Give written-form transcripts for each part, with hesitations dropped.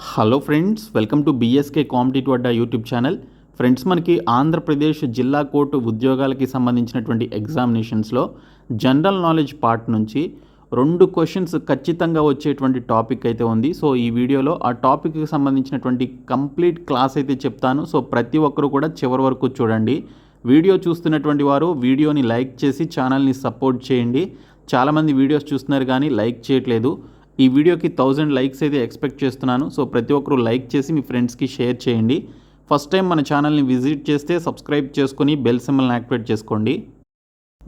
Hello friends, welcome to BSK competitive Adda YouTube channel. Friends, మనకి ఆంధ్రప్రదేశ్ జిల్లా court ఉద్యోగాలకి సంబంధించినటువంటి ఎగ్జామినేషన్స్లో జనరల్ నాలెడ్జ్ పార్ట్ నుంచి 2 క్వశ్చన్స్ ఖచ్చితంగా వచ్చేటువంటి టాపిక్ అయితే ఉంది. సో ఈ వీడియోలో ఆ టాపిక్కి సంబంధించినటువంటి కంప్లీట్ క్లాస్ అయితే చెప్తాను. సో ప్రతి ఒక్కరు కూడా చివరి వరకు చూడండి. వీడియో చూస్తున్నటువంటి వారు వీడియోని లైక్ చేసి ఛానల్ని సపోర్ట్ చేయండి. చాలామంది వీడియోస్ చూస్తున్నారు కానీ లైక్ చేయట్లేదు. ఈ వీడియోకి 1000 లైక్స్ అయితే ఎక్స్పెక్ట్ చేస్తున్నాను. సో ప్రతి ఒక్కరు లైక్ చేసి మీ ఫ్రెండ్స్కి షేర్ చేయండి. ఫస్ట్ టైం మన ఛానల్ని విజిట్ చేస్తే సబ్స్క్రైబ్ చేసుకొని బెల్ సింబల్ని యాక్టివేట్ చేసుకోండి.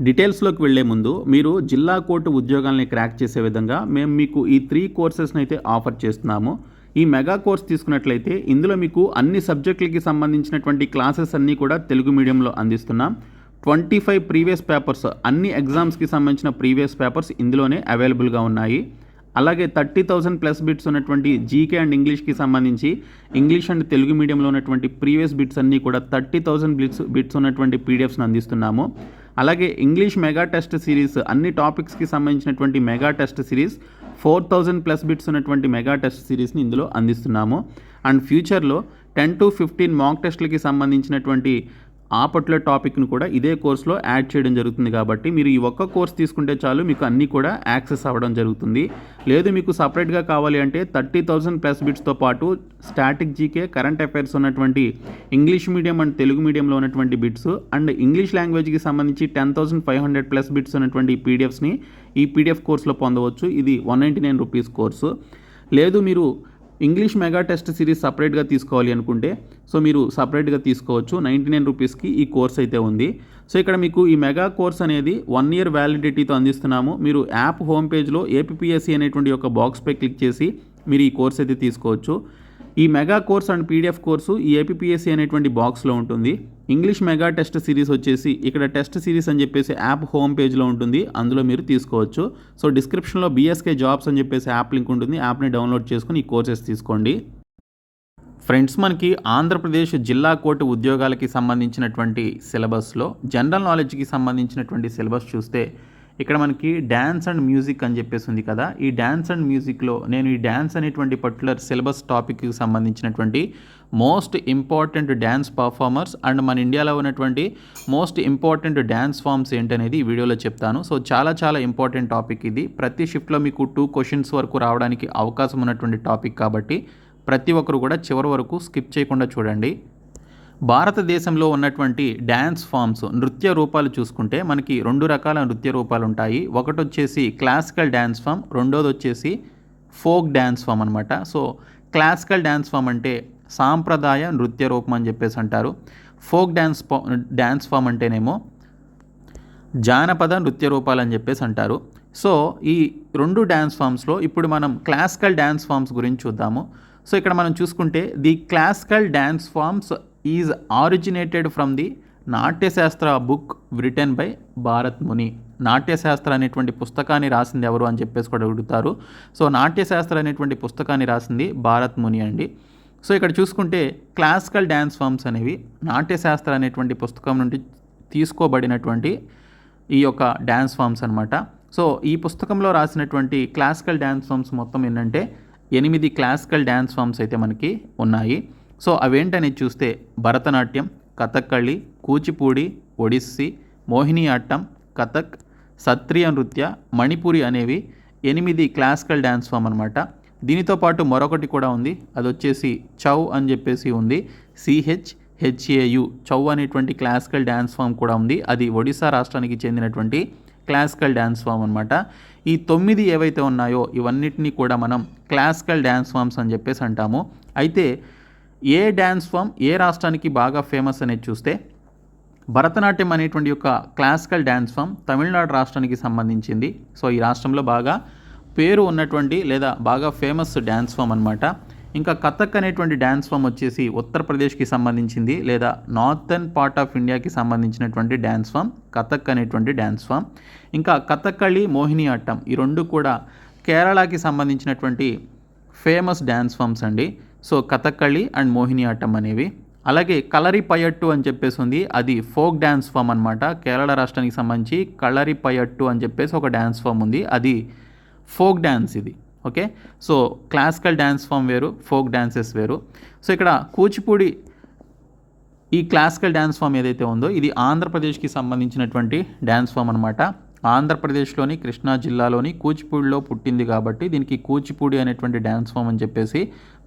డీటెయిల్స్లోకి వెళ్లే ముందు మీరు జిల్లా కోర్టు ఉద్యోగాల్ని క్రాక్ చేసే విధంగా మేము మీకు ఈ 3 కోర్సెస్ని అయితే ఆఫర్ చేస్తున్నాము. ఈ మెగా కోర్స్ తీసుకున్నట్లయితే ఇందులో మీకు అన్ని సబ్జెక్టులకి సంబంధించినటువంటి క్లాసెస్ అన్నీ కూడా తెలుగు మీడియంలో అందిస్తున్నాం. 25 ప్రీవియస్ పేపర్స్, అన్ని ఎగ్జామ్స్కి సంబంధించిన ప్రీవియస్ పేపర్స్ ఇందులోనే అవైలబుల్గా ఉన్నాయి. అలాగే 30,000 ప్లస్ బిట్స్ ఉన్నటువంటి జీకే అండ్ ఇంగ్లీష్కి సంబంధించి ఇంగ్లీష్ అండ్ తెలుగు మీడియంలో ఉన్నటువంటి ప్రీవియస్ బిట్స్ అన్నీ కూడా 30,000 బిట్స్ ఉన్నటువంటి పీడిఎఫ్స్ని అందిస్తున్నాము. అలాగే ఇంగ్లీష్ మెగా టెస్ట్ సిరీస్, అన్ని టాపిక్స్కి సంబంధించినటువంటి mega test series 4,000 plus bits ఉన్నటువంటి మెగా టెస్ట్ సిరీస్ని ఇందులో అందిస్తున్నాము. అండ్ ఫ్యూచర్లో 10 to 15 మాక్ టెస్ట్లకి సంబంధించినటువంటి ఆ పర్టికులర్ టాపిక్ను కూడా ఇదే కోర్సులో యాడ్ చేయడం జరుగుతుంది. కాబట్టి మీరు ఈ ఒక్క కోర్స్ తీసుకుంటే చాలు, మీకు అన్నీ కూడా యాక్సెస్ అవ్వడం జరుగుతుంది. లేదు మీకు సపరేట్గా కావాలి అంటే 30,000 ప్లస్ బిట్స్తో పాటు స్టాటిక్ జీకే, కరెంట్ అఫైర్స్ ఉన్నటువంటి ఇంగ్లీష్ మీడియం అండ్ తెలుగు మీడియంలో ఉన్నటువంటి బిట్స్ అండ్ ఇంగ్లీష్ లాంగ్వేజ్కి సంబంధించి 10,500 ప్లస్ బిట్స్ ఉన్నటువంటి పీడిఎఫ్స్ని ఈ పీడిఎఫ్ కోర్సులో పొందవచ్చు. ఇది 199 రూపీస్ కోర్సు. లేదు మీరు ఇంగ్లీష్ మెగా టెస్ట్ సిరీస్ సపరేట్గా తీసుకోవాలి అనుకుంటే సో మీరు సపరేట్గా తీసుకోవచ్చు. 99 రూపీస్కి ఈ కోర్స్ అయితే ఉంది. సో ఇక్కడ మీకు ఈ మెగా కోర్స్ అనేది 1 year వ్యాలిడిటీతో అందిస్తున్నాము. మీరు యాప్ హోమ్ పేజ్లో ఏపీఎస్సీ అనేటువంటి ఒక బాక్స్పై క్లిక్ చేసి మీరు ఈ కోర్స్ అయితే తీసుకోవచ్చు. ఈ mega course and PDF course ఈ ఏపీఎస్సీ అనేటువంటి బాక్స్లో ఉంటుంది. ఇంగ్లీష్ మెగా టెస్ట్ సిరీస్ వచ్చేసి ఇక్కడ టెస్ట్ సిరీస్ అని చెప్పేసి యాప్ హోమ్ పేజ్లో ఉంటుంది, అందులో మీరు తీసుకోవచ్చు. సో డిస్క్రిప్షన్లో బీఎస్కే జాబ్స్ అని చెప్పేసి యాప్ లింక్ ఉంటుంది, యాప్ని డౌన్లోడ్ చేసుకుని ఈ కోర్సెస్ తీసుకోండి. ఫ్రెండ్స్, మనకి ఆంధ్రప్రదేశ్ జిల్లా కోర్టు ఉద్యోగాలకి సంబంధించినటువంటి సిలబస్లో జనరల్ నాలెడ్జ్కి సంబంధించినటువంటి సిలబస్ చూస్తే ఇక్కడ మనకి డ్యాన్స్ అండ్ మ్యూజిక్ అని చెప్పేసి ఉంది కదా. ఈ డ్యాన్స్ అండ్ మ్యూజిక్లో నేను ఈ డ్యాన్స్ అనేటువంటి పర్టికులర్ సిలబస్ టాపిక్కి సంబంధించినటువంటి most important dance performers and మన ఇండియాలో ఉన్నటువంటి మోస్ట్ ఇంపార్టెంట్ డ్యాన్స్ ఫామ్స్ ఏంటనేది ఈ వీడియోలో చెప్తాను. సో చాలా ఇంపార్టెంట్ టాపిక్ ఇది. ప్రతి షిఫ్ట్లో మీకు 2 క్వశ్చన్స్ వరకు రావడానికి అవకాశం ఉన్నటువంటి టాపిక్ కాబట్టి ప్రతి ఒక్కరు కూడా చివరి వరకు స్కిప్ చేయకుండా చూడండి. భారతదేశంలో ఉన్నటువంటి డ్యాన్స్ ఫామ్స్, నృత్య రూపాలు చూసుకుంటే మనకి 2 రకాల నృత్య రూపాలు ఉంటాయి. ఒకటి వచ్చేసి క్లాసికల్ డ్యాన్స్ ఫామ్, రెండోది వచ్చేసి ఫోక్ డ్యాన్స్ ఫామ్ అనమాట. సో క్లాసికల్ డ్యాన్స్ ఫామ్ అంటే సాంప్రదాయ నృత్య రూపం అని చెప్పేసి అంటారు. ఫోక్ డ్యాన్స్ ఫామ్ అంటేనేమో జానపద నృత్య రూపాలు అని చెప్పేసి అంటారు. సో ఈ 2 డ్యాన్స్ ఫామ్స్లో ఇప్పుడు మనం క్లాసికల్ డ్యాన్స్ ఫామ్స్ గురించి చూద్దాము. సో ఇక్కడ మనం చూసుకుంటే the classical dance forms is originated from the Natyashastra book written by Bharat ముని. నాట్యశాస్త్ర అనేటువంటి పుస్తకాన్ని రాసింది ఎవరు అని చెప్పేసి కూడా అడుగుతారు. సో నాట్యశాస్త్ర అనేటువంటి పుస్తకాన్ని రాసింది భారత్ ముని అండి. సో ఇక్కడ చూసుకుంటే క్లాసికల్ డ్యాన్స్ ఫామ్స్ అనేవి నాట్యశాస్త్ర అనేటువంటి పుస్తకం నుండి తీసుకోబడినటువంటి ఈ యొక్క డ్యాన్స్ ఫామ్స్ అనమాట. సో ఈ పుస్తకంలో రాసినటువంటి క్లాసికల్ డ్యాన్స్ ఫామ్స్ మొత్తం ఏంటంటే 8 క్లాసికల్ డ్యాన్స్ ఫామ్స్ అయితే మనకి ఉన్నాయి. సో అవేంటనేది చూస్తే భరతనాట్యం, కథక్కళి, కూచిపూడి, ఒడిస్సీ, మోహిని ఆట్టం, కథక్, సత్రియ నృత్య, మణిపురి అనేవి 8 క్లాసికల్ డ్యాన్స్ ఫామ్ అనమాట. దీనితో పాటు మరొకటి కూడా ఉంది, అది వచ్చేసి చౌ అని చెప్పేసి ఉంది. CHHAU చౌ అనేటువంటి క్లాసికల్ డ్యాన్స్ ఫామ్ కూడా ఉంది. అది ఒడిశా రాష్ట్రానికి చెందినటువంటి క్లాసికల్ డ్యాన్స్ ఫామ్ అనమాట. ఈ 9 ఏవైతే ఉన్నాయో ఇవన్నిటినీ కూడా మనం క్లాసికల్ డ్యాన్స్ ఫామ్స్ అని చెప్పేసి అంటాము. అయితే ఏ డ్యాన్స్ ఫామ్ ఏ రాష్ట్రానికి బాగా ఫేమస్ అనేది చూస్తే భరతనాట్యం అనేటువంటి యొక్క క్లాసికల్ డ్యాన్స్ ఫామ్ తమిళనాడు రాష్ట్రానికి సంబంధించింది. సో ఈ రాష్ట్రంలో బాగా పేరు ఉన్నటువంటి లేదా బాగా ఫేమస్ డ్యాన్స్ ఫామ్ అనమాట. ఇంకా కథక్ అనేటువంటి డ్యాన్స్ ఫామ్ వచ్చేసి ఉత్తరప్రదేశ్కి సంబంధించింది లేదా నార్థన్ పార్ట్ ఆఫ్ ఇండియాకి సంబంధించినటువంటి డ్యాన్స్ ఫామ్ కథక్ అనేటువంటి డ్యాన్స్ ఫామ్. ఇంకా కథక్కళి, మోహిని ఆట్టం ఈ 2 కూడా కేరళకి సంబంధించినటువంటి ఫేమస్ డ్యాన్స్ ఫామ్స్ అండి. సో కథక్కళి అండ్ మోహిని ఆట్టం అనేవి. అలాగే కలరిపయట్టు అని చెప్పేసి ఉంది, అది ఫోక్ డ్యాన్స్ ఫామ్ అనమాట. కేరళ రాష్ట్రానికి సంబంధించి కలరిపయట్టు అని చెప్పేసి ఒక డ్యాన్స్ ఫామ్ ఉంది, అది ఫోక్ డ్యాన్స్ ఇది. Okay. So classical dance form వేరు, ఫోక్ డ్యాన్సెస్ వేరు. సో ఇక్కడ కూచిపూడి ఈ క్లాసికల్ డ్యాన్స్ ఫామ్ ఏదైతే ఉందో ఇది ఆంధ్రప్రదేశ్కి సంబంధించినటువంటి డ్యాన్స్ ఫామ్ అనమాట. ఆంధ్రప్రదేశ్లోని కృష్ణా జిల్లాలోని కూచిపూడిలో పుట్టింది కాబట్టి దీనికి కూచిపూడి అనేటువంటి డ్యాన్స్ ఫామ్ అని చెప్పేసి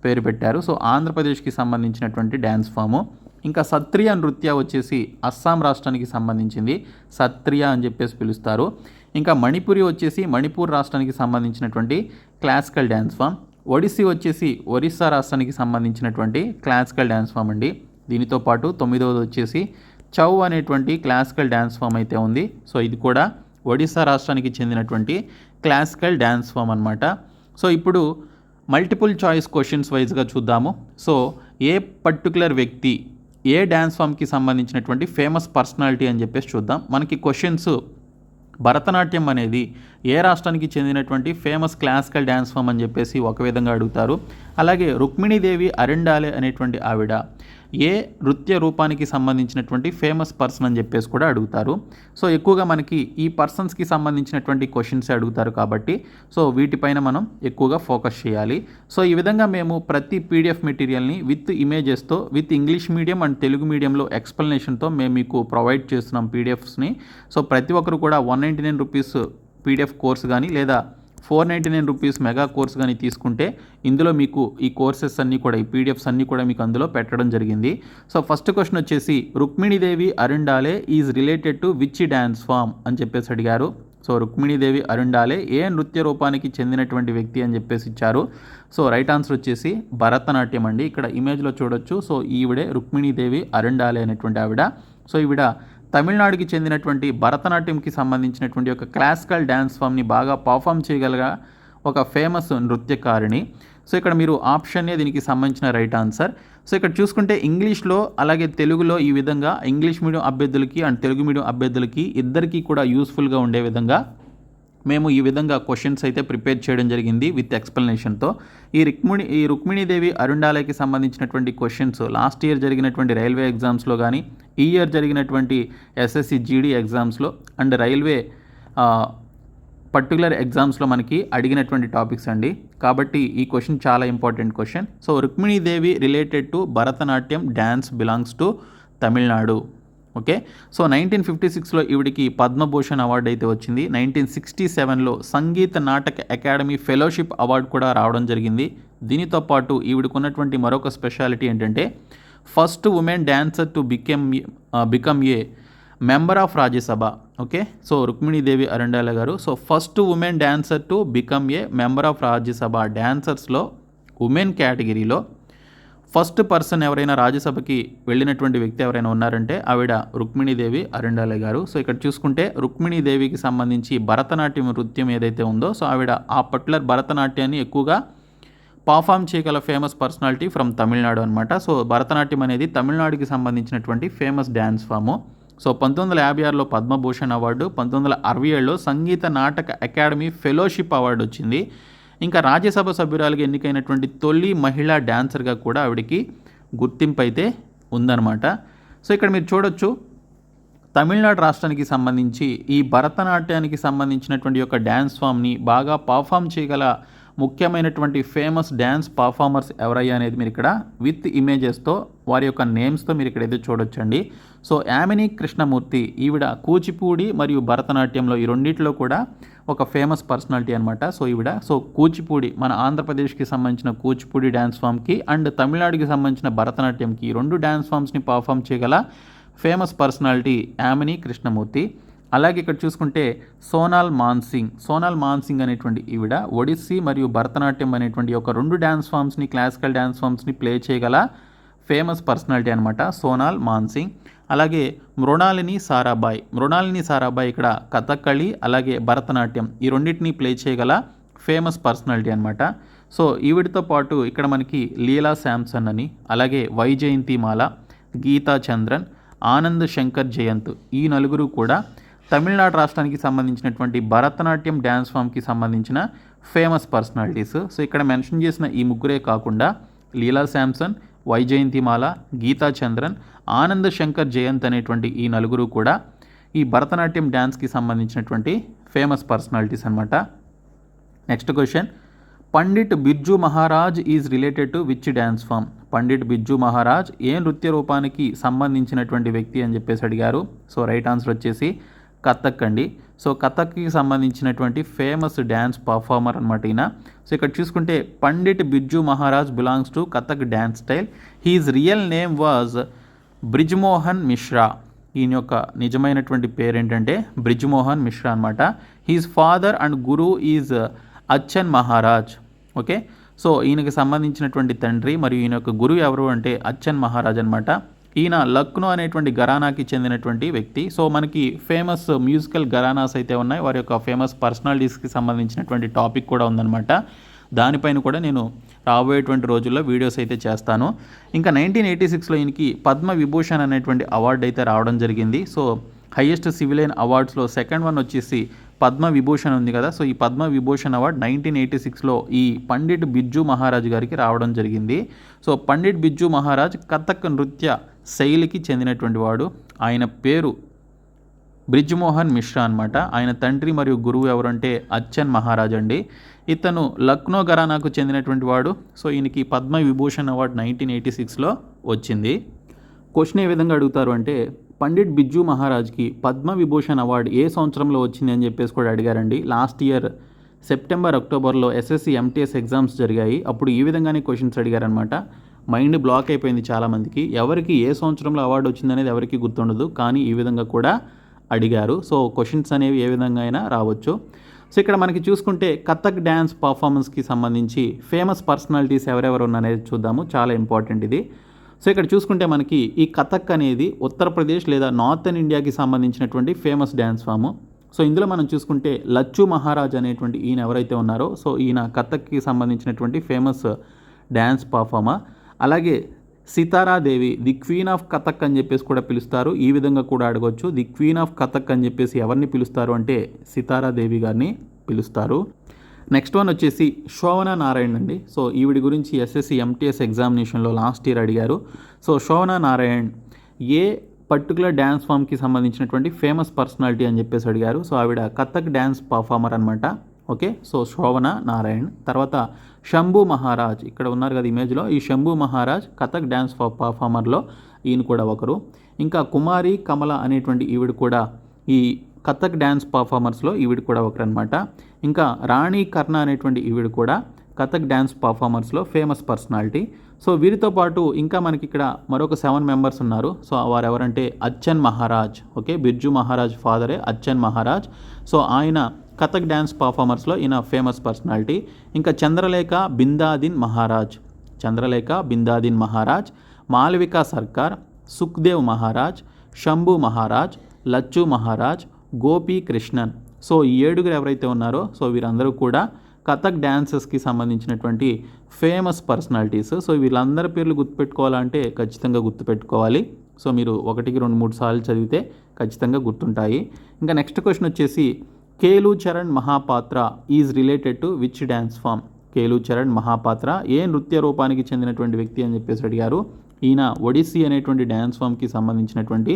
పేరు పెట్టారు. సో ఆంధ్రప్రదేశ్కి సంబంధించినటువంటి డ్యాన్స్ ఫాము. ఇంకా సత్రియ నృత్య వచ్చేసి అస్సాం రాష్ట్రానికి సంబంధించింది, సత్రియ అని చెప్పేసి పిలుస్తారు. ఇంకా మణిపురి వచ్చేసి మణిపూర్ రాష్ట్రానికి సంబంధించినటువంటి క్లాసికల్ డ్యాన్స్ ఫామ్. ఒడిస్సీ వచ్చేసి ఒరిస్సా రాష్ట్రానికి సంబంధించినటువంటి క్లాసికల్ డ్యాన్స్ ఫామ్ అండి. దీనితో పాటు 9వది వచ్చేసి చౌ అనేటువంటి క్లాసికల్ డ్యాన్స్ ఫామ్ అయితే ఉంది. సో ఇది కూడా ఒడిస్సా రాష్ట్రానికి చెందినటువంటి క్లాసికల్ డ్యాన్స్ ఫామ్ అనమాట. సో ఇప్పుడు మల్టిపుల్ చాయిస్ క్వశ్చన్స్ వైజ్గా చూద్దాము. సో ఏ పర్టికులర్ వ్యక్తి ఏ డ్యాన్స్ ఫామ్కి సంబంధించినటువంటి ఫేమస్ పర్సనాలిటీ అని చెప్పేసి చూద్దాం. మనకి క్వశ్చన్స్ భరతనాట్యం అనేది ఏ రాష్ట్రానికి చెందినటువంటి ఫేమస్ క్లాసికల్ డ్యాన్స్ ఫామ్ అని చెప్పేసి ఒక విధంగా అడుగుతారు. అలాగే రుక్మిణీదేవి అరిండాలే అనేటువంటి ఆవిడ ఏ నృత్య రూపానికి సంబంధించినటువంటి ఫేమస్ పర్సన్ అని చెప్పేసి కూడా అడుగుతారు. సో ఎక్కువగా మనకి ఈ పర్సన్స్కి సంబంధించినటువంటి క్వశ్చన్స్ అడుగుతారు కాబట్టి సో వీటిపైన మనం ఎక్కువగా ఫోకస్ చేయాలి. సో ఈ విధంగా మేము ప్రతి పీడిఎఫ్ మెటీరియల్ని విత్ ఇమేజెస్తో with English medium and Telugu మీడియంలో ఎక్స్ప్లెనేషన్తో మేము మీకు ప్రొవైడ్ చేస్తున్నాం పీడిఎఫ్స్ని. సో ప్రతి ఒక్కరు కూడా 199 రూపీస్ పీడిఎఫ్ కోర్స్ కానీ లేదా 499 రూపీస్ మెగా కోర్స్ కానీ తీసుకుంటే ఇందులో మీకు ఈ కోర్సెస్ అన్నీ కూడా ఈ పీడిఎఫ్స్ అన్నీ కూడా మీకు అందులో పెట్టడం జరిగింది. సో ఫస్ట్ క్వశ్చన్ వచ్చేసి Rukmini Devi Arundale is related to which dance form అని చెప్పేసి అడిగారు. సో రుక్మిణీదేవి అరిండాలే ఏ నృత్య రూపానికి చెందినటువంటి వ్యక్తి అని చెప్పేసి ఇచ్చారు. సో రైట్ ఆన్సర్ వచ్చేసి భరతనాట్యం అండి. ఇక్కడ ఇమేజ్లో చూడొచ్చు. సో ఈవిడే రుక్మిణీదేవి అరిండాలే అనేటువంటి ఆవిడ. సో ఈవిడ తమిళనాడుకి చెందినటువంటి భరతనాట్యంకి సంబంధించినటువంటి ఒక క్లాసికల్ డ్యాన్స్ ఫామ్ని బాగా పర్ఫామ్ చేయగలగా ఒక ఫేమస్ నృత్యకారిణి. సో ఇక్కడ మీరు ఆప్షన్నే దీనికి సంబంధించిన రైట్ ఆన్సర్. సో ఇక్కడ చూసుకుంటే ఇంగ్లీష్లో అలాగే తెలుగులో ఈ విధంగా ఇంగ్లీష్ మీడియం అభ్యర్థులకి అండ్ తెలుగు మీడియం అభ్యర్థులకి ఇద్దరికీ కూడా యూస్ఫుల్గా ఉండే విధంగా మేము ఈ విధంగా క్వశ్చన్స్ అయితే ప్రిపేర్ చేయడం జరిగింది విత్ ఎక్స్ప్లెనేషన్తో. ఈ రుక్మిణీదేవి అరిండాలేకి సంబంధించినటువంటి క్వశ్చన్స్ లాస్ట్ ఇయర్ జరిగినటువంటి రైల్వే ఎగ్జామ్స్లో కానీ ఈ ఇయర్ జరిగినటువంటి ఎస్ఎస్సి జీడీ ఎగ్జామ్స్లో అండ్ రైల్వే పర్టికులర్ ఎగ్జామ్స్లో మనకి అడిగినటువంటి టాపిక్స్ అండి. కాబట్టి ఈ క్వశ్చన్ చాలా important question. So Rukmini Devi related to Bharatanatyam dance belongs to Tamil Nadu. Okay. So 1956లో ఈవిడికి పద్మభూషణ్ అవార్డు అయితే వచ్చింది. 1967లో సంగీత నాటక అకాడమీ ఫెలోషిప్ అవార్డు కూడా రావడం జరిగింది. దీనితో పాటు ఈవిడకున్నటువంటి మరొక స్పెషాలిటీ ఏంటంటే first women dancer to become a member of Rajya Sabha. Okay. So Rukmini Devi Arundale గారు so first women dancer to become a member of Rajya Sabha డాన్సర్స్లో ఉమెన్ కేటగిరీలో ఫస్ట్ పర్సన్ ఎవరైనా రాజ్యసభకి వెళ్ళినటువంటి వ్యక్తి ఎవరైనా ఉన్నారంటే ఆవిడ రుక్మిణీదేవి అరిండాలే గారు. సో ఇక్కడ చూసుకుంటే రుక్మిణీదేవికి సంబంధించి భరతనాట్యం నృత్యం ఏదైతే ఉందో సో ఆవిడ ఆ పర్టికులర్ భరతనాట్యాన్ని ఎక్కువగా పర్ఫామ్ చేయగల ఫేమస్ పర్సనాలిటీ ఫ్రమ్ తమిళనాడు అనమాట. సో భరతనాట్యం అనేది తమిళనాడుకి సంబంధించినటువంటి ఫేమస్ డ్యాన్స్ ఫాము. సో 1956లో పద్మభూషణ్ అవార్డు, 1967లో సంగీత నాటక అకాడమీ ఫెలోషిప్ అవార్డు వచ్చింది. ఇంకా రాజ్యసభ సభ్యురాలుగా ఎన్నికైనటువంటి తొలి మహిళా డాన్సర్గా కూడా ఆవిడకి గుర్తింపు అయితే ఉందన్నమాట. సో ఇక్కడ మీరు చూడొచ్చు తమిళనాడు రాష్ట్రానికి సంబంధించి ఈ భరతనాట్యానికి సంబంధించినటువంటి యొక్క డ్యాన్స్ ఫామ్ని బాగా పర్ఫామ్ చేయగల ముఖ్యమైనటువంటి ఫేమస్ డ్యాన్స్ పర్ఫార్మర్స్ ఎవరయ్యా అనేది మీరు ఇక్కడ విత్ ఇమేజెస్తో వారి యొక్క నేమ్స్తో మీరు ఇక్కడైతే చూడొచ్చండి. సో యామిని కృష్ణమూర్తి ఈవిడ కూచిపూడి మరియు భరతనాట్యంలో ఈ రెండింటిలో కూడా ఒక ఫేమస్ పర్సనాలిటీ అనమాట. సో ఈవిడ కూచిపూడి మన ఆంధ్రప్రదేశ్కి సంబంధించిన కూచిపూడి డ్యాన్స్ ఫామ్కి అండ్ తమిళనాడుకి సంబంధించిన భరతనాట్యంకి ఈ రెండు డ్యాన్స్ ఫామ్స్ని పర్ఫామ్ చేయగల ఫేమస్ పర్సనాలిటీ యామిని కృష్ణమూర్తి. అలాగే ఇక్కడ చూసుకుంటే సోనాల్ మాన్సింగ్ అనేటువంటి ఈవిడ ఒడిస్సీ మరియు భరతనాట్యం అనేటువంటి ఒక రెండు డ్యాన్స్ ఫామ్స్ని క్లాసికల్ డ్యాన్స్ ఫామ్స్ని ప్లే చేయగల ఫేమస్ పర్సనాలిటీ అనమాట సోనాల్ మాన్సింగ్. అలాగే మృణాలిని సారాభాయ్ ఇక్కడ కథకళి అలాగే భరతనాట్యం ఈ రెండింటిని ప్లే చేయగల ఫేమస్ పర్సనాలిటీ అనమాట. సో ఈవిడితో పాటు ఇక్కడ మనకి లీలా శాంసన్ అని అలాగే వైజయంతిమాల, గీతా చంద్రన్, ఆనంద్ శంకర్ జయంత్ ఈ నలుగురు కూడా తమిళనాడు రాష్ట్రానికి సంబంధించినటువంటి భరతనాట్యం డ్యాన్స్ ఫామ్కి సంబంధించిన ఫేమస్ పర్సనాలిటీస్. సో ఇక్కడ మెన్షన్ చేసిన ఈ ముగ్గురే కాకుండా లీలా శాంసన్, వైజయంతిమాల, గీతా చంద్రన్, ఆనంద్ శంకర్ జయంత్ అనేటువంటి ఈ నలుగురు కూడా ఈ భరతనాట్యం డ్యాన్స్కి సంబంధించినటువంటి ఫేమస్ పర్సనాలిటీస్ అనమాట. Next question, Pandit Birju Maharaj is related to which dance form? Pandit Birju Maharaj ఏ నృత్య రూపానికి సంబంధించినటువంటి వ్యక్తి అని చెప్పేసి అడిగారు. సో రైట్ ఆన్సర్ వచ్చేసి కథక్ అండి. సో కథక్కి సంబంధించినటువంటి ఫేమస్ డ్యాన్స్ పర్ఫార్మర్ అనమాట ఈయన. సో ఇక్కడ చూసుకుంటే Pandit Birju Maharaj belongs to Kathak dance style. His real name was Brijmohan Mishra. ఈయన యొక్క నిజమైనటువంటి పేరు ఏంటంటే బ్రిజ్మోహన్ మిశ్రా అనమాట. His father and guru is Acchan Maharaj. Okay, so ఈయనకి సంబంధించినటువంటి తండ్రి మరియు ఈయన యొక్క గురువు ఎవరు అంటే అచ్చన్ మహారాజ్ అనమాట. ఈయన లక్నో అనేటువంటి ఘరానాకి చెందినటువంటి వ్యక్తి. సో మనకి ఫేమస్ మ్యూజికల్ ఘరానాస్ అయితే ఉన్నాయి, వారి యొక్క ఫేమస్ పర్సనాలిటీస్కి సంబంధించినటువంటి టాపిక్ కూడా ఉందన్నమాట. దానిపైన కూడా నేను రాబోయేటువంటి రోజుల్లో వీడియోస్ అయితే చేస్తాను. ఇంకా 1986లో ఈయనకి పద్మ విభూషణ్ అనేటువంటి అవార్డు అయితే రావడం జరిగింది. సో హైయెస్ట్ సివిలియన్ అవార్డ్స్లో సెకండ్ వన్ వచ్చేసి పద్మ విభూషణ్ ఉంది కదా. సో ఈ పద్మ విభూషణ్ అవార్డు 1986లో ఈ పండిట్ బిర్జూ మహారాజ్ గారికి రావడం జరిగింది. సో పండిట్ బిర్జూ మహారాజ్ కథక్ నృత్య శైలికి చెందినటువంటి వాడు. ఆయన పేరు బ్రిజ్మోహన్ మిశ్రా అనమాట. ఆయన తండ్రి మరియు గురువు ఎవరంటే అచ్చన్ మహారాజ్ అండి. ఇతను లక్నో ఘరానాకు చెందినటువంటి వాడు. సో ఈయనకి పద్మ విభూషణ్ అవార్డు 1986లో వచ్చింది. క్వశ్చన్ ఏ విధంగా అడుగుతారు అంటే పండిట్ బిర్జూ మహారాజ్కి పద్మ విభూషణ్ అవార్డు ఏ సంవత్సరంలో వచ్చింది అని చెప్పేసి కూడా అడిగారండి. లాస్ట్ ఇయర్ సెప్టెంబర్ అక్టోబర్లో ఎస్ఎస్సి ఎంటీఎస్ ఎగ్జామ్స్ జరిగాయి. అప్పుడు ఈ విధంగానే క్వశ్చన్స్ అడిగారనమాట. మైండ్ బ్లాక్ అయిపోయింది చాలామందికి. ఎవరికి ఏ సంవత్సరంలో అవార్డు వచ్చిందనేది ఎవరికి గుర్తుండదు, కానీ ఈ విధంగా కూడా అడిగారు. సో క్వశ్చన్స్ అనేవి ఏ విధంగా అయినా రావచ్చు. సో ఇక్కడ మనకి చూసుకుంటే కథక్ డ్యాన్స్ పర్ఫార్మెన్స్కి సంబంధించి ఫేమస్ పర్సనాలిటీస్ ఎవరెవరు ఉన్నారనేది చూద్దాము. చాలా ఇంపార్టెంట్ ఇది. సో ఇక్కడ చూసుకుంటే మనకి ఈ కథక్ అనేది ఉత్తరప్రదేశ్ లేదా నార్థన్ ఇండియాకి సంబంధించినటువంటి ఫేమస్ డ్యాన్స్ ఫాము. సో ఇందులో మనం చూసుకుంటే లచ్చు మహారాజ్ అనేటువంటి ఈయన ఎవరైతే ఉన్నారో సో ఈయన కథక్కి సంబంధించినటువంటి ఫేమస్ డ్యాన్స్ పర్ఫార్మర్. అలాగే సితారాదేవి ది క్వీన్ ఆఫ్ కథక్ అని చెప్పేసి కూడా పిలుస్తారు. ఈ విధంగా కూడా అడగవచ్చు. ది క్వీన్ ఆఫ్ కథక్ అని చెప్పేసి ఎవరిని పిలుస్తారు అంటే సితారాదేవి గారిని పిలుస్తారు. నెక్స్ట్ వన్ వచ్చేసి శోభనా నారాయణ్ అండి. సో ఈవిడి గురించి ఎస్ఎస్సి ఎంటీఎస్ ఎగ్జామినేషన్లో లాస్ట్ ఇయర్ అడిగారు. సో శోభనా నారాయణ్ ఏ పర్టికులర్ డ్యాన్స్ ఫామ్కి సంబంధించినటువంటి ఫేమస్ పర్సనాలిటీ అని చెప్పేసి అడిగారు. సో ఆవిడ కథక్ డ్యాన్స్ పర్ఫార్మర్ అనమాట. Okay, so Shobhana Narayan. తర్వాత శంభు మహారాజ్ ఇక్కడ ఉన్నారు కదా ఇమేజ్లో. ఈ శంభు మహారాజ్ కథక్ డ్యాన్స్ పర్ఫార్మర్లో ఈయన కూడా ఒకరు. ఇంకా కుమారి కమల అనేటువంటి ఈవిడ కూడా ఈ కథక్ డ్యాన్స్ పర్ఫార్మర్స్లో ఈవిడ కూడా ఒకరు అనమాట. ఇంకా రాణి కర్ణ అనేటువంటి ఈవిడ కూడా కథక్ డ్యాన్స్ పర్ఫార్మర్స్లో ఫేమస్ పర్సనాలిటీ. సో వీరితో పాటు ఇంకా మనకి ఇక్కడ మరొక 7 మెంబర్స్ ఉన్నారు. సో వారు ఎవరంటే అచ్చన్ మహారాజ్. ఓకే, బిర్జూ మహారాజ్ ఫాదరే అచ్చన్ మహారాజ్. సో ఆయన కథక్ డ్యాన్స్ పర్ఫార్మర్స్లో ఈయన ఫేమస్ పర్సనాలిటీ. ఇంకా చంద్రలేఖ బిందాదిన్ మహారాజ్, చంద్రలేఖ బిందాదిన్ మహారాజ్, మాలవికా సర్కార్, సుఖ్దేవ్ మహారాజ్, శంభు మహారాజ్, లచ్చు మహారాజ్, గోపి కృష్ణన్. సో ఈ 7 ఎవరైతే ఉన్నారో సో వీరందరూ కూడా కథక్ డ్యాన్సెస్కి సంబంధించినటువంటి ఫేమస్ పర్సనాలిటీస్. సో వీళ్ళందరి పేర్లు గుర్తుపెట్టుకోవాలంటే ఖచ్చితంగా గుర్తుపెట్టుకోవాలి. సో మీరు 1, 2, 3 సార్లు చదివితే ఖచ్చితంగా గుర్తుంటాయి. ఇంకా నెక్స్ట్ క్వశ్చన్ వచ్చేసి Kelu Charan Mahapatra is related to which dance form? Kelu Charan Mahapatra ఏ నృత్య రూపానికి చెందినటువంటి వ్యక్తి అని చెప్పేసి అడిగారు. ఈయన ఒడిస్సీ అనేటువంటి డ్యాన్స్ ఫామ్కి సంబంధించినటువంటి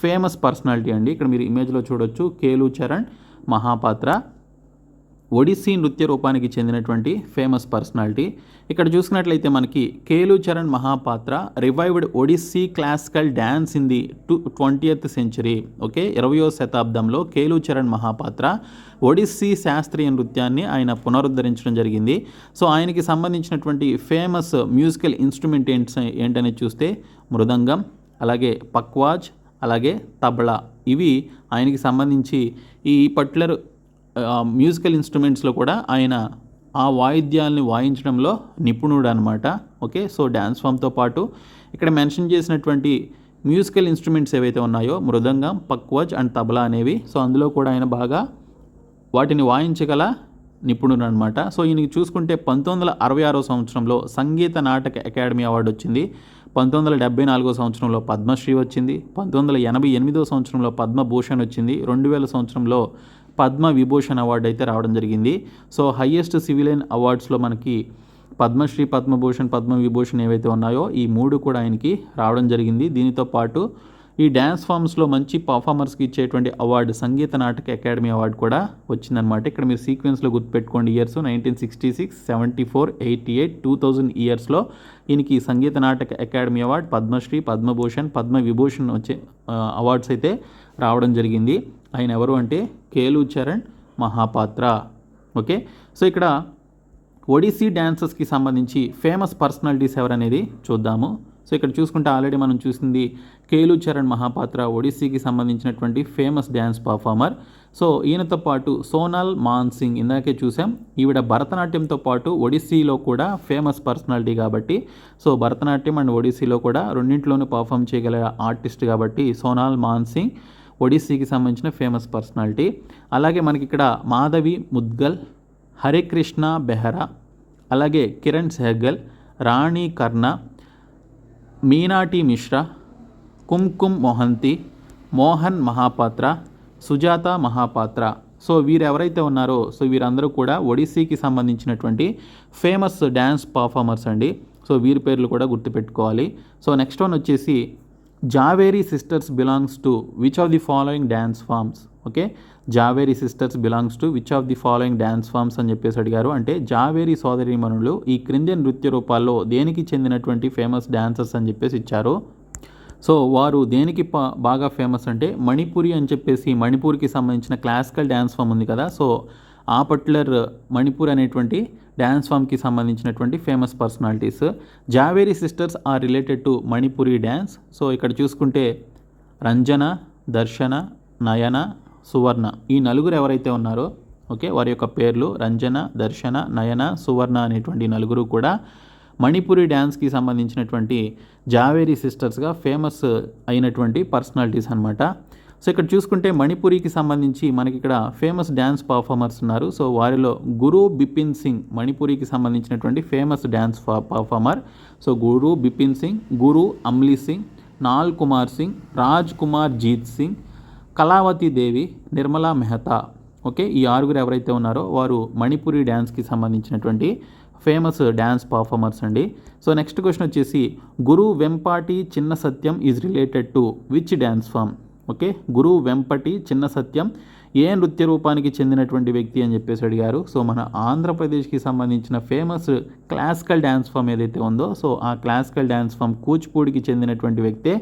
ఫేమస్ పర్సనాలిటీ అండి. ఇక్కడ మీరు ఇమేజ్లో చూడొచ్చు. కేలు చరణ్ మహాపాత్ర ఒడిస్సీ నృత్య రూపానికి చెందినటువంటి ఫేమస్ పర్సనాలిటీ. ఇక్కడ చూసుకున్నట్లయితే మనకి Kelu Charan Mahapatra revived Odissi classical dance in the 20th century. Okay, 20వ శతాబ్దంలో కేలు చరణ్ మహాపాత్ర ఒడిస్సీ శాస్త్రీయ నృత్యాన్ని ఆయన పునరుద్ధరించడం జరిగింది. సో ఆయనకి సంబంధించినటువంటి ఫేమస్ మ్యూజికల్ ఇన్స్ట్రుమెంట్ ఏంటనేది చూస్తే మృదంగం, అలాగే పక్వాజ్, అలాగే తబలా. ఇవి ఆయనకి సంబంధించి ఈ పర్టికులర్ మ్యూజికల్ ఇన్స్ట్రుమెంట్స్లో కూడా ఆయన ఆ వాయిద్యాలని వాయించడంలో నిపుణుడు అనమాట. ఓకే, సో డ్యాన్స్ ఫామ్తో పాటు ఇక్కడ మెన్షన్ చేసినటువంటి మ్యూజికల్ ఇన్స్ట్రుమెంట్స్ ఏవైతే ఉన్నాయో మృదంగం, పక్వాజ్ అండ్ తబలా అనేవి. సో అందులో కూడా ఆయన బాగా వాటిని వాయించగల నిపుణుడు అనమాట. సో ఈయనకి చూసుకుంటే 1966వ సంవత్సరంలో సంగీత నాటక అకాడమీ అవార్డు వచ్చింది. 1974వ సంవత్సరంలో పద్మశ్రీ వచ్చింది. 1988వ సంవత్సరంలో పద్మభూషణ్ వచ్చింది. 2000 సంవత్సరంలో పద్మ విభూషణ్ అవార్డు అయితే రావడం జరిగింది. సో హయ్యెస్ట్ సివిలియన్ అవార్డ్స్లో మనకి పద్మశ్రీ, పద్మభూషణ్, పద్మ విభూషణ్ ఏవైతే ఉన్నాయో ఈ 3 కూడా ఆయనకి రావడం జరిగింది. దీనితో పాటు ఈ డ్యాన్స్ ఫామ్స్లో మంచి పర్ఫార్మర్స్కి ఇచ్చేటువంటి అవార్డు సంగీత నాటక అకాడమీ అవార్డు కూడా వచ్చిందనమాట. ఇక్కడ మీరు సీక్వెన్స్లో గుర్తుపెట్టుకోండి ఇయర్స్ 1966, 74, 88, 2000 ఇయర్స్లో ఈయనకి సంగీత నాటక అకాడమీ అవార్డు, పద్మశ్రీ, పద్మభూషణ్, పద్మవిభూషణ్ వచ్చే అవార్డ్స్ అయితే రావడం జరిగింది. ఆయన ఎవరు అంటే కేలు చరణ్ మహాపాత్ర. ఓకే, సో ఇక్కడ ఒడిస్సీ డ్యాన్సెస్కి సంబంధించి ఫేమస్ పర్సనాలిటీస్ ఎవరనేది చూద్దాము. సో ఇక్కడ చూసుకుంటే ఆల్రెడీ మనం చూసింది కేలు చరణ్ మహాపాత్ర ఒడిస్సీకి సంబంధించినటువంటి ఫేమస్ డ్యాన్స్ పర్ఫార్మర్. సో ఈయనతో పాటు సోనాల్ మాన్సింగ్ ఇందాకే చూసాం, ఈవిడ భరతనాట్యంతో పాటు ఒడిస్సీలో కూడా ఫేమస్ పర్సనాలిటీ కాబట్టి, సో భరతనాట్యం అండ్ ఒడిస్సీలో కూడా రెండింటిలోనూ పర్ఫామ్ చేయగల ఆర్టిస్ట్ కాబట్టి సోనాల్ మాన్సింగ్ ఒడిస్సీకి సంబంధించిన ఫేమస్ పర్సనాలిటీ. అలాగే మనకి ఇక్కడ మాధవి ముద్గల్, హరికృష్ణ బెహ్రా, అలాగే కిరణ్ సెహగల్, రాణి కర్ణ, మీనాటి మిశ్రా, కుంకుమ్ మొహంతి, మోహన్ మహాపాత్ర, సుజాత మహాపాత్ర. సో వీరు ఎవరైతే ఉన్నారో సో వీరందరూ కూడా ఒడిస్సీకి సంబంధించినటువంటి ఫేమస్ డ్యాన్స్ పర్ఫార్మర్స్ అండి. సో వీరి పేర్లు కూడా గుర్తుపెట్టుకోవాలి. సో నెక్స్ట్ వన్ వచ్చేసి Jhaveri sisters belongs to which of the following dance forms. Okay, Jhaveri sisters belongs to which of the following dance forms అని చెప్పేసి అడిగారు. అంటే జావేరీ సోదరీమణులు ఈ క్రింది నృత్య రూపాల్లో దేనికి చెందినటువంటి ఫేమస్ డాన్సర్స్ అని చెప్పేసి ఇచ్చారు. సో వారు దేనికి బాగా ఫేమస్ అంటే మణిపురి అని చెప్పేసి మణిపూర్కి సంబంధించిన క్లాసికల్ డ్యాన్స్ ఫామ్ ఉంది కదా, సో ఆ పర్టికులర్ మణిపూర్ అనేటువంటి డ్యాన్స్ ఫామ్కి సంబంధించినటువంటి famous personalities. Jhaveri sisters are related to Manipuri dance. So ఇక్కడ చూసుకుంటే రంజన, దర్శన, నయన, సువర్ణ ఈ నలుగురు ఎవరైతే ఉన్నారో ఓకే వారి యొక్క పేర్లు రంజన, దర్శన, నయన, సువర్ణ అనేటువంటి నలుగురు కూడా మణిపురి డ్యాన్స్కి సంబంధించినటువంటి జావేరీ సిస్టర్స్గా ఫేమస్ అయినటువంటి పర్సనాలిటీస్ అనమాట. సో ఇక్కడ చూసుకుంటే మణిపురికి సంబంధించి మనకి ఇక్కడ ఫేమస్ డ్యాన్స్ పర్ఫార్మర్స్ ఉన్నారు. సో వారిలో గురు బిపిన్ సింగ్ మణిపురికి సంబంధించినటువంటి ఫేమస్ డ్యాన్స్ పర్ఫార్మర్. సో గురు బిపిన్ సింగ్, గురు అమ్లీ సింగ్, నాల్ కుమార్ సింగ్, రాజ్ కుమార్ జీత్ సింగ్, కళావతి దేవి, నిర్మలా మెహతా. ఓకే, ఈ ఆరుగురు ఎవరైతే ఉన్నారో వారు మణిపురి డ్యాన్స్కి సంబంధించినటువంటి ఫేమస్ డ్యాన్స్ పర్ఫార్మర్స్ అండి. సో నెక్స్ట్ క్వశ్చన్ వచ్చేసి గురు వెంపాటి చిన్న సత్యం is related to which dance form. Okay, guru Vempati Chinna Satyam ఏ నృత్య రూపానికి చెందినటువంటి వ్యక్తి అని చెప్పేసి అడిగారు. సో మన ఆంధ్రప్రదేశ్కి సంబంధించిన ఫేమస్ క్లాసికల్ డ్యాన్స్ ఫామ్ ఏదైతే ఉందో సో ఆ క్లాసికల్ డ్యాన్స్ ఫామ్ కూచిపూడికి చెందినటువంటి వ్యక్తే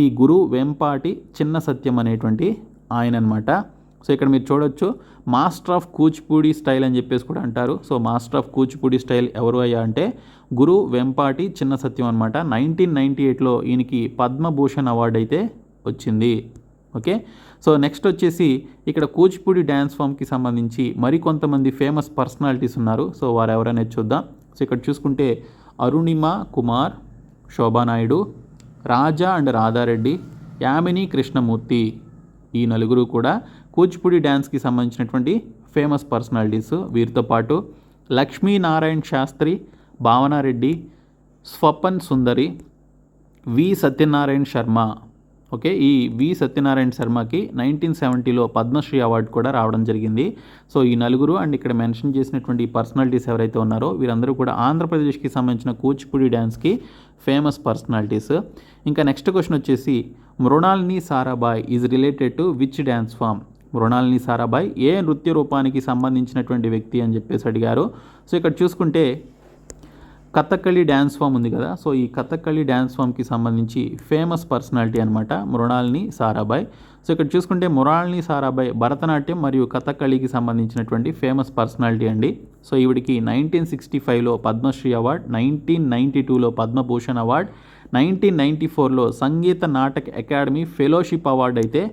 ఈ గురు వెంపాటి చిన్న సత్యం అనేటువంటి ఆయన అనమాట. సో ఇక్కడ మీరు చూడొచ్చు మాస్టర్ ఆఫ్ కూచిపూడి స్టైల్ అని చెప్పేసి కూడా అంటారు. So master of Kuchipudi style ఎవరు అయ్యా అంటే గురు వెంపాటి చిన్న సత్యం అనమాట. 1998లో ఈయనకి పద్మభూషణ్ అవార్డు అయితే వచ్చింది. ఓకే, సో నెక్స్ట్ వచ్చేసి ఇక్కడ కూచిపూడి డ్యాన్స్ ఫామ్కి సంబంధించి మరికొంతమంది ఫేమస్ పర్సనాలిటీస్ ఉన్నారు. సో వారు ఎవరనేది చూద్దాం. సో ఇక్కడ చూసుకుంటే అరుణిమ కుమార్, శోభానాయుడు, రాజా అండ్ రాధారెడ్డి, యామిని కృష్ణమూర్తి ఈ నలుగురు కూడా కూచిపూడి డ్యాన్స్కి సంబంధించినటువంటి ఫేమస్ పర్సనాలిటీస్. వీరితో పాటు లక్ష్మీనారాయణ శాస్త్రి, భావనారెడ్డి, స్వపన్ సుందరి, వి సత్యనారాయణ శర్మ. ఓకే, ఈ వి సత్యనారాయణ శర్మకి 1970లో పద్మశ్రీ అవార్డు కూడా రావడం జరిగింది. సో ఈ నలుగురు అండ్ ఇక్కడ మెన్షన్ చేసినటువంటి పర్సనాలిటీస్ ఎవరైతే ఉన్నారో వీరందరూ కూడా ఆంధ్రప్రదేశ్కి సంబంధించిన కూచిపూడి డ్యాన్స్కి ఫేమస్ పర్సనాలిటీస్. ఇంకా నెక్స్ట్ క్వశ్చన్ వచ్చేసి Mrinalini Sarabhai is related to which dance form. Mrinalini Sarabhai ఏ నృత్య రూపానికి సంబంధించినటువంటి వ్యక్తి అని చెప్పేసి అడిగారు. సో ఇక్కడ చూసుకుంటే కథక్కళి డ్యాన్స్ ఫామ్ ఉంది కదా, సో ఈ కథక్కళి డ్యాన్స్ ఫామ్కి సంబంధించి ఫేమస్ పర్సనాలిటీ అనమాట మృణాలిని సారాభాయ్. సో ఇక్కడ చూసుకుంటే మృణాలిని సారాభాయ్ భరతనాట్యం మరియు కథక్కళికి సంబంధించినటువంటి ఫేమస్ పర్సనాలిటీ అండి. సో ఈవిడికి 1965లో పద్మశ్రీ అవార్డ్, 1992లో పద్మభూషణ్ అవార్డ్, 1994లో సంగీత నాటక అకాడమీ ఫెలోషిప్ అవార్డు అయితే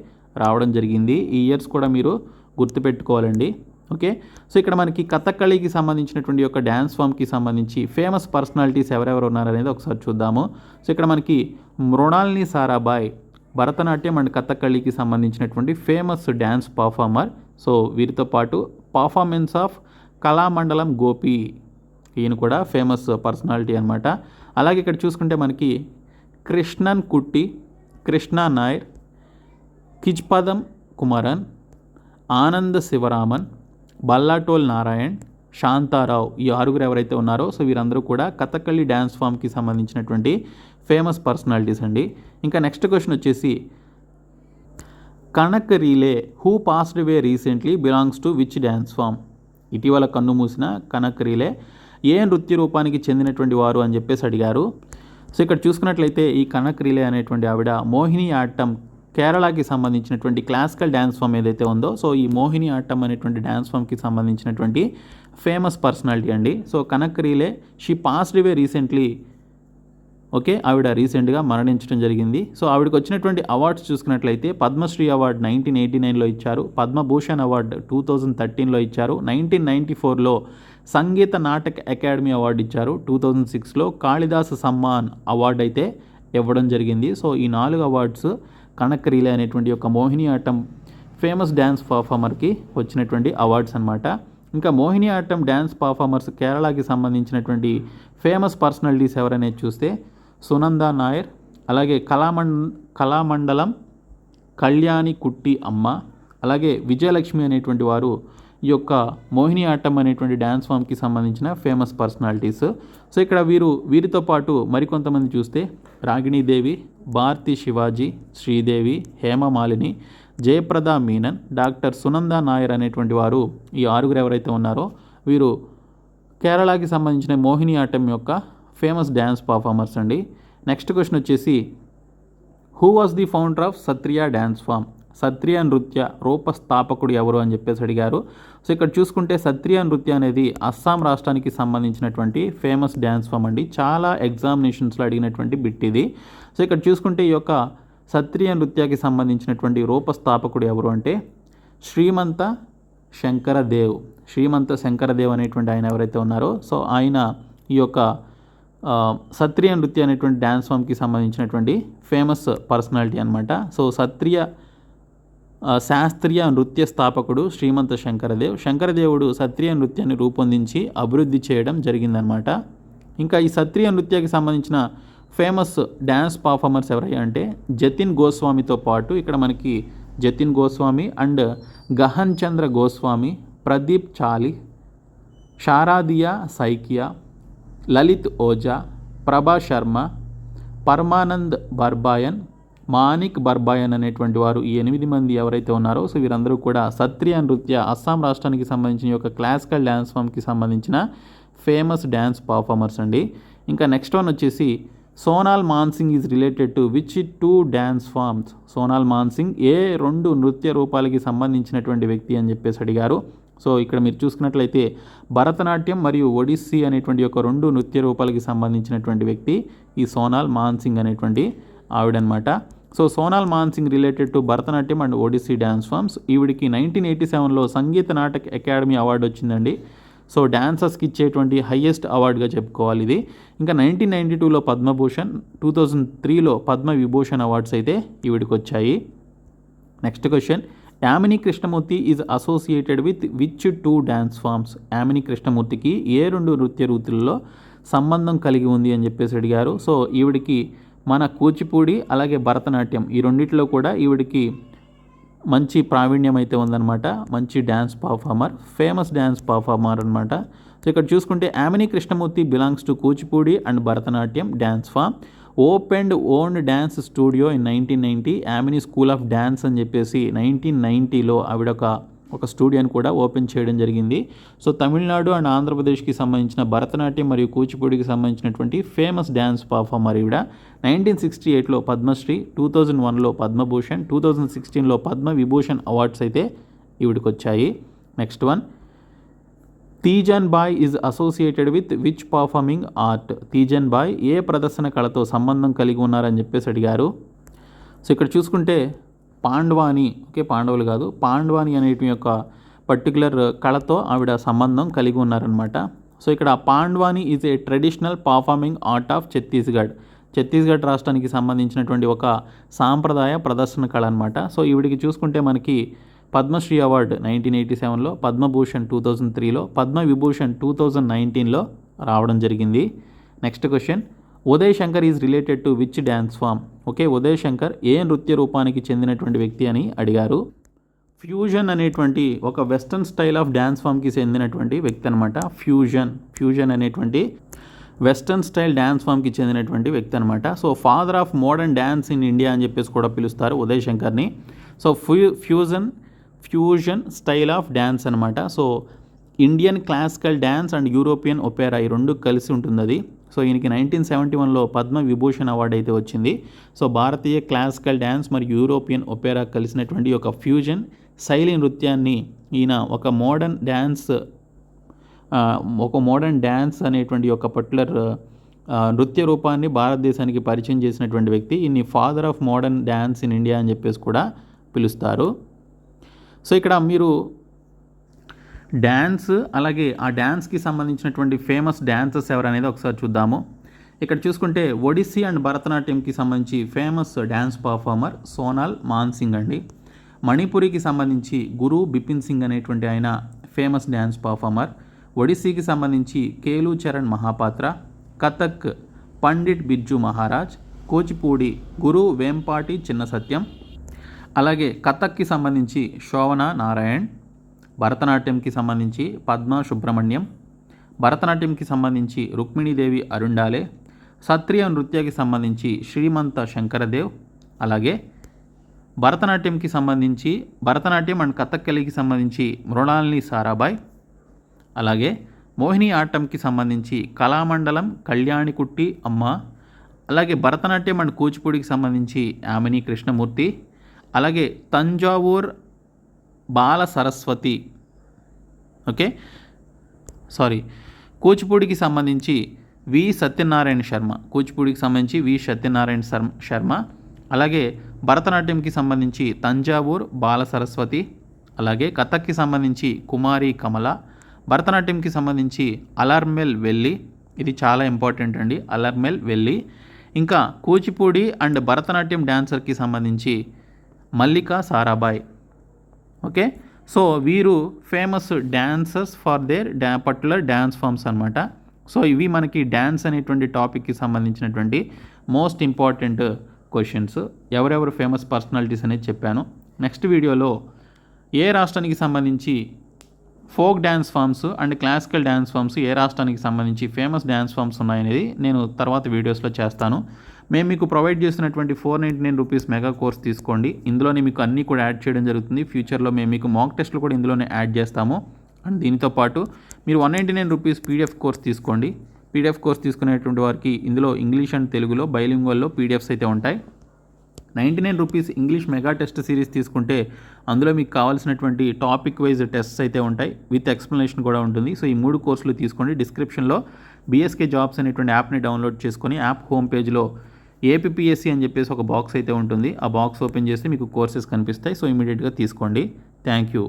రావడం జరిగింది. ఈ ఇయర్స్ కూడా మీరు గుర్తుపెట్టుకోవాలండి. ఓకే, సో ఇక్కడ మనకి కథక్కళికి సంబంధించినటువంటి యొక్క డ్యాన్స్ ఫామ్కి సంబంధించి ఫేమస్ పర్సనాలిటీస్ ఎవరెవరు ఉన్నారనేది ఒకసారి చూద్దాము. సో ఇక్కడ మనకి మృణాలిని సారాభాయ్ భరతనాట్యం అండ్ కథక్కళికి సంబంధించినటువంటి ఫేమస్ డ్యాన్స్ పర్ఫార్మర్. సో వీరితో పాటు పర్ఫార్మెన్స్ ఆఫ్ కళామండలం గోపి ఈయన కూడా ఫేమస్ పర్సనాలిటీ అనమాట. అలాగే ఇక్కడ చూసుకుంటే మనకి కృష్ణన్ కుట్టి, కృష్ణా నాయర్, కిజ్పదం కుమరన్, ఆనంద శివరామన్, బల్లాటోల్ నారాయణ్, శాంతారావు, ఈ ఆరుగురు ఎవరైతే ఉన్నారో సో వీరందరూ కూడా కథకళి డ్యాన్స్ ఫామ్కి సంబంధించినటువంటి ఫేమస్ పర్సనాలిటీస్ అండి. ఇంకా నెక్స్ట్ క్వశ్చన్ వచ్చేసి Kanak Rele who passed away recently belongs to which dance form? ఇటీవల కన్ను మూసిన కనక్ రీలే ఏ నృత్య రూపానికి చెందినటువంటి వారు అని చెప్పేసి అడిగారు. సో ఇక్కడ చూసుకున్నట్లయితే ఈ కనక్ రీలే అనేటువంటి ఆవిడ మోహిని ఆట్టం కేరళకి సంబంధించినటువంటి క్లాసికల్ డ్యాన్స్ ఫామ్ ఏదైతే ఉందో సో ఈ మోహిని ఆట్టం అనేటువంటి డ్యాన్స్ ఫామ్కి సంబంధించినటువంటి ఫేమస్ పర్సనాలిటీ అండి. So Kanak Rele she passed away recently, okay, ఆవిడ రీసెంట్గా మరణించడం జరిగింది. సో ఆవిడకి వచ్చినటువంటి అవార్డ్స్ చూసుకున్నట్లయితే పద్మశ్రీ అవార్డు 1989లో ఇచ్చారు, పద్మభూషణ్ అవార్డు 2013లో ఇచ్చారు, 1994లో సంగీత నాటక అకాడమీ అవార్డు ఇచ్చారు, 2006లో కాళిదాస సమ్మాన్ అవార్డు అయితే ఇవ్వడం జరిగింది. సో ఈ 4 అవార్డ్స్ కనక్ రీలే అనేటువంటి ఒక మోహిని ఆట్టం ఫేమస్ డ్యాన్స్ పర్ఫార్మర్కి వచ్చినటువంటి అవార్డ్స్ అనమాట. ఇంకా మోహిని ఆట్టం డ్యాన్స్ పర్ఫార్మర్స్ కేరళకి సంబంధించినటువంటి ఫేమస్ పర్సనాలిటీస్ ఎవరనేది చూస్తే సునందా నాయర్, అలాగే కళామండలం కళ్యాణి కుట్టి అమ్మ, అలాగే విజయలక్ష్మి అనేటువంటి వారు ఈ యొక్క మోహిని ఆట్టం అనేటువంటి డ్యాన్స్ ఫామ్కి సంబంధించిన ఫేమస్ పర్సనాలిటీస్. సో ఇక్కడ వీరితో పాటు మరికొంతమంది చూస్తే రాగిణీదేవి, భారతి శివాజీ, శ్రీదేవి, హేమమాలిని, జయప్రద మీనన్, డాక్టర్ సునందా నాయర్ అనేటువంటి వారు ఈ 6 ఎవరైతే ఉన్నారో వీరు కేరళకి సంబంధించిన మోహిని ఆట్టం యొక్క ఫేమస్ డ్యాన్స్ పర్ఫార్మర్స్ అండి. నెక్స్ట్ క్వశ్చన్ వచ్చేసి who was the founder of Sattriya dance form? Sattriya నృత్య రూపస్థాపకుడు ఎవరు అని చెప్పేసి అడిగారు. సో ఇక్కడ చూసుకుంటే సత్రియ నృత్య అనేది అస్సాం రాష్ట్రానికి సంబంధించినటువంటి ఫేమస్ డ్యాన్స్ ఫామ్ అండి. చాలా ఎగ్జామినేషన్స్లో అడిగినటువంటి బిట్ ఇది. సో ఇక్కడ చూసుకుంటే ఈ యొక్క సత్రియ నృత్యానికి సంబంధించినటువంటి రూపస్థాపకుడు ఎవరు అంటే శ్రీమంత శంకరదేవ్ అనేటువంటి ఆయన ఎవరైతే ఉన్నారో సో ఆయన ఈ యొక్క సత్రియ నృత్య అనేటువంటి డ్యాన్స్ ఫామ్కి సంబంధించినటువంటి ఫేమస్ పర్సనాలిటీ అనమాట. సో శాస్త్రీయ నృత్య స్థాపకుడు శ్రీమంత శంకరదేవుడు సత్రియ నృత్యాన్ని రూపొందించి అభివృద్ధి చేయడం జరిగిందనమాట. ఇంకా ఈ సత్రియ నృత్యానికి సంబంధించిన ఫేమస్ డ్యాన్స్ పర్ఫార్మర్స్ ఎవరయ్యా అంటే జతిన్ గోస్వామితో పాటు ఇక్కడ మనకి జతిన్ గోస్వామి అండ్ గహన్ చంద్ర గోస్వామి, ప్రదీప్ చాలి, శారాదియా సైకియా, లలిత్ ఓజా, ప్రభా శర్మ, పరమానంద్ బర్బాయన్, మానిక్ బర్బాయన్ అనేటువంటి వారు ఈ 8 మంది ఎవరైతే ఉన్నారో సో వీరందరూ కూడా సత్రియ నృత్య అస్సాం రాష్ట్రానికి సంబంధించిన యొక్క క్లాసికల్ డ్యాన్స్ ఫామ్కి సంబంధించిన ఫేమస్ డ్యాన్స్ పర్ఫార్మర్స్ అండి. ఇంకా నెక్స్ట్ వన్ వచ్చేసి Sonal Mansingh is related to which 2 dance forms? Sonal Mansingh ఏ 2 నృత్య రూపాలకి సంబంధించినటువంటి వ్యక్తి అని చెప్పేసి అడిగారు. సో ఇక్కడ మీరు చూసుకున్నట్లయితే భరతనాట్యం మరియు ఒడిస్సీ అనేటువంటి ఒక 2 నృత్య రూపాలకి సంబంధించినటువంటి వ్యక్తి ఈ సోనాల్ మాన్సింగ్ అనేటువంటి ఆవిడనమాట. So Sonal Mansingh related to Bharatanatyam and Odissi dance forms. ఈవిడికి 1987లో సంగీత నాటక అకాడమీ అవార్డు వచ్చిందండి. సో డాన్సర్స్కి ఇచ్చేటువంటి హయ్యెస్ట్ అవార్డుగా చెప్పుకోవాలి ఇది. ఇంకా 1992లో పద్మభూషణ్, 2003లో పద్మ విభూషణ్ అవార్డ్స్ అయితే ఈవిడికి వచ్చాయి. Next question Yamini Krishnamurthy is associated with which 2 dance forms? Yamini కృష్ణమూర్తికి ఏ 2 నృత్య రూతుల్లో సంబంధం కలిగి ఉంది అని చెప్పేసి అడిగారు. సో ఈవిడికి మన కూచిపూడి అలాగే భరతనాట్యం ఈ రెండిట్లో కూడా ఈవిడికి మంచి ప్రావీణ్యం అయితే ఉందన్నమాట. మంచి dance performer, famous dance performer అనమాట. సో ఇక్కడ చూసుకుంటే Yamini Krishnamurthy belongs to Kuchipudi and Bharatanatyam dance form, opened own dance studio in 1990, Yamini school of dance అని చెప్పేసి 1990లో ఆవిడ ఒక స్టూడియోని కూడా ఓపెన్ చేయడం జరిగింది. సో తమిళనాడు అండ్ ఆంధ్రప్రదేశ్కి సంబంధించిన భరతనాట్యం మరియు కూచిపూడికి సంబంధించినటువంటి ఫేమస్ డ్యాన్స్ పర్ఫార్మర్ ఈవిడ. 1968లో పద్మశ్రీ, 2001లో పద్మభూషణ్, 2016లో పద్మ విభూషణ్ అవార్డ్స్ అయితే ఈవిడికి వచ్చాయి. Next one Teejan Bai is associated with which performing art? Teejan Bai ఏ ప్రదర్శన కళతో సంబంధం కలిగి ఉన్నారని చెప్పేసి అడిగారు. సో ఇక్కడ చూసుకుంటే పాండ్వాని, ఓకే పాండవులు కాదు, పాండ్వాని అనేటి యొక్క పర్టికులర్ కళతో ఆవిడ సంబంధం కలిగి ఉన్నారనమాట. సో ఇక్కడ Pandwani is a traditional performing art of Chhattisgarh రాష్ట్రానికి సంబంధించినటువంటి ఒక సాంప్రదాయ ప్రదర్శన కళ అనమాట. సో ఈవిడికి చూసుకుంటే మనకి పద్మశ్రీ అవార్డు 1987లో, పద్మభూషణ్ 2003లో, పద్మ విభూషణ్ 2019లో రావడం జరిగింది. Next question Uday Shankar is related to which dance form? Okay Uday Shankar ఏ నృత్య రూపానికి చెందినటువంటి వ్యక్తి అని అడిగారు. ఫ్యూజన్ అనేటువంటి ఒక వెస్ట్రన్ స్టైల్ ఆఫ్ డ్యాన్స్ ఫామ్కి చెందినటువంటి వ్యక్తి అనమాట. ఫ్యూజన్ అనేటువంటి వెస్ట్రన్ స్టైల్ డ్యాన్స్ ఫామ్కి చెందినటువంటి వ్యక్తి అనమాట. So father of modern dance in India అని చెప్పేసి కూడా పిలుస్తారు ఉదయ్ శంకర్ని. So fusion style of dance అనమాట. So Indian classical dance and European opera ఈ రెండు కలిసి ఉంటుంది అది. సో ఈయనకి 1971లో పద్మ విభూషణ్ అవార్డు అయితే వచ్చింది. సో భారతీయ క్లాసికల్ డ్యాన్స్ మరియు యూరోపియన్ ఒపేరా కలిసినటువంటి ఒక ఫ్యూజన్ శైలి నృత్యాన్ని ఈయన ఒక మోడర్న్ డ్యాన్స్ అనేటువంటి ఒక పర్టికులర్ నృత్య రూపాన్ని భారతదేశానికి పరిచయం చేసినటువంటి వ్యక్తి. ఈయన్ని father of modern dance in India అని చెప్పేసి కూడా పిలుస్తారు. సో ఇక్కడ మీరు డ్యాన్స్ అలాగే ఆ డ్యాన్స్కి సంబంధించినటువంటి ఫేమస్ డ్యాన్సర్స్ ఎవరనేది ఒకసారి చూద్దాము. ఇక్కడ చూసుకుంటే ఒడిస్సీ అండ్ భరతనాట్యంకి సంబంధించి famous dance performer Sonal Man Singh అండి. మణిపురికి సంబంధించి గురు బిపిన్ సింగ్ అనేటువంటి ఆయన ఫేమస్ డ్యాన్స్ పర్ఫార్మర్. ఒడిస్సీకి సంబంధించి కేలు చరణ్ మహాపాత్ర. కథక్ పండిట్ బిర్జు మహారాజ్. కూచిపూడి గురు వేంపాటి చిన్న సత్యం. అలాగే కథక్కి సంబంధించి శోభనా నారాయణ్. భరతనాట్యంకి సంబంధించి పద్మ సుబ్రహ్మణ్యం. భరతనాట్యంకి సంబంధించి రుక్మిణీదేవి అరుండాలే. సత్రియ నృత్యకి సంబంధించి శ్రీమంత శంకరదేవ్. అలాగే భరతనాట్యం అండ్ కథక్కలికి సంబంధించి మృణాలిని సారాభాయ్. అలాగే మోహిని ఆట్టంకి సంబంధించి కళామండలం కళ్యాణికుట్టి అమ్మ. అలాగే భరతనాట్యం అండ్ కూచిపూడికి సంబంధించి యామిని కృష్ణమూర్తి. అలాగే తంజావూర్ బాల సరస్వతి. కూచిపూడికి సంబంధించి వి సత్యనారాయణ శర్మ. అలాగే భరతనాట్యంకి సంబంధించి తంజావూర్ బాల సరస్వతి. అలాగే కథక్కి సంబంధించి కుమారి కమల. భరతనాట్యంకి సంబంధించి అలర్మెల్ వెల్లి. ఇది చాలా ఇంపార్టెంట్ అండి, అలర్మెల్ వెల్లి. ఇంకా కూచిపూడి అండ్ భరతనాట్యం డ్యాన్సర్కి సంబంధించి మల్లికా సారాభాయ్. సో వీరు famous dancers for their particular dance forms అనమాట. సో ఇవి మనకి డ్యాన్స్ అనేటువంటి టాపిక్కి సంబంధించినటువంటి మోస్ట్ ఇంపార్టెంట్ క్వశ్చన్స్. ఎవరెవరు ఫేమస్ పర్సనాలిటీస్ అనేది చెప్పాను. నెక్స్ట్ వీడియోలో ఏ రాష్ట్రానికి సంబంధించి folk dance forms and classical dance forms ఏ రాష్ట్రానికి సంబంధించి ఫేమస్ డ్యాన్స్ ఫామ్స్ ఉన్నాయనేది నేను తర్వాత వీడియోస్లో చేస్తాను. మేము మీకు ప్రొవైడ్ చేసినటువంటి 499 రూపీస్ మెగా కోర్స్ తీసుకోండి. ఇందులోనే మీకు అన్నీ కూడా యాడ్ చేయడం జరుగుతుంది. ఫ్యూచర్లో మేము మీకు మాక్ టెస్ట్లు కూడా ఇందులోనే యాడ్ చేస్తాము. అండ్ దీనితో పాటు మీరు 199 రూపీస్ పీడిఎఫ్ కోర్స్ తీసుకోండి. పీడిఎఫ్ కోర్స్ తీసుకునేటువంటి వారికి ఇందులో ఇంగ్లీష్ అండ్ తెలుగులో బైలింగ్వల్లో పీడిఎఫ్స్ అయితే ఉంటాయి. 99 rupees English mega test series తీసుకుంటే అందులో మీకు కావాల్సినటువంటి టాపిక్ వైజ్ టెస్ట్స్ అయితే ఉంటాయి, విత్ ఎక్స్ప్లెనేషన్ కూడా ఉంటుంది. సో ఈ 3 కోర్సులు తీసుకోండి. డిస్క్రిప్షన్లో బీఎస్కే జాబ్స్ అనేటువంటి యాప్ని డౌన్లోడ్ చేసుకొని యాప్ హోమ్ పేజ్లో ఏపీఎస్సీ అని చెప్పేసి ఒక బాక్స్ అయితే ఉంటుంది. ఆ బాక్స్ ఓపెన్ చేస్తే మీకు కోర్సెస్ కనిపిస్తాయి. సో ఇమీడియట్గా తీసుకోండి. Thank you.